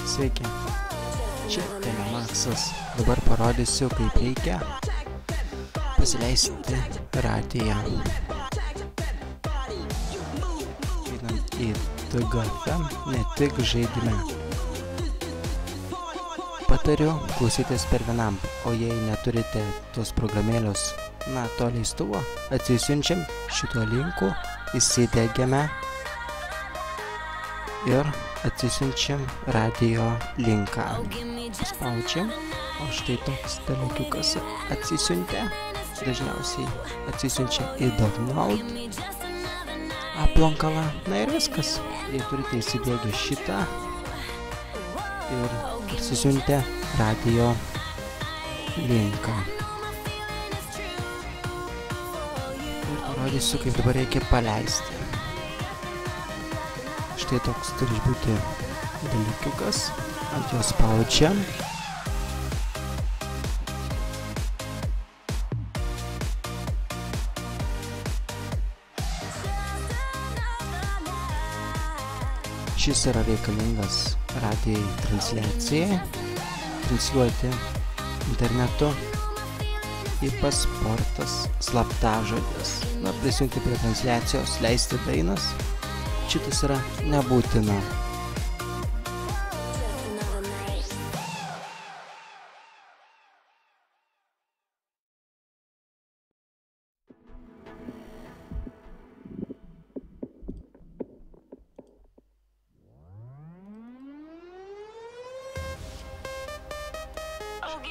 Sveiki, čia Telemaksas. Dabar parodysiu, kaip reikia pasileisti radiją. Einant į TGFM, ne tik žaidime. Patariu klausytis per vienam, o jei neturite tos programėlios, to leistuvo, atsisiunčiam šituo linku, įsidiegiame ir atsisiunčiam radio linką. Spaudžiam, o štai toks dalykiukas atsisiuntė. Dažniausiai atsisiunčia į download aplankalą. Na ir viskas. Jei turite įsidiegę šitą ir atsisiuntę radio linką. Ir parodysiu, kaip dabar reikia paleisti. Štai toks turi būti dalykiukas, ant jo spaudžiam. Šis yra reikalingas radijai transliacijai, transliuoti internetu, ypač sportas, slaptažodis. Prisijungti prie transliacijos, leisti dainas. Šitas yra nebūtina.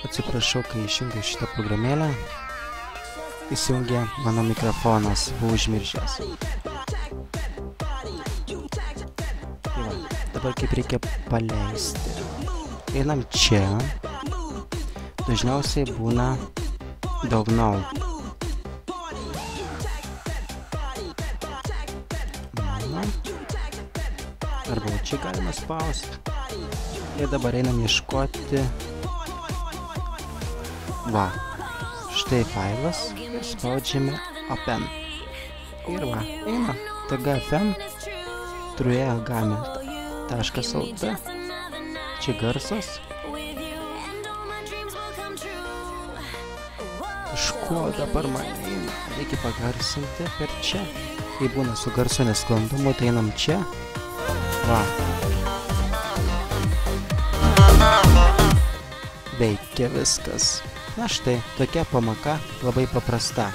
Atsiprašau, kai išjungiau šitą programėlę, įsijungė mano mikrofonas, buvau užmiršęs. Dabar kaip reikia paleisti. Einam čia. Dažniausiai būna download. Arba čia galima spausti. Ir dabar einam ieškoti. Va. Štai failas. Ir spaudžiame open. Ir va. Eina. TGFM. Trueagamet.lt. Čia garsas. Kažko dabar man eina. Reikia pagarsinti per čia. Kai būna su garso nesklandumu, tai einam čia. Va. Veikia viskas. Na štai, tokia pamoka labai paprasta.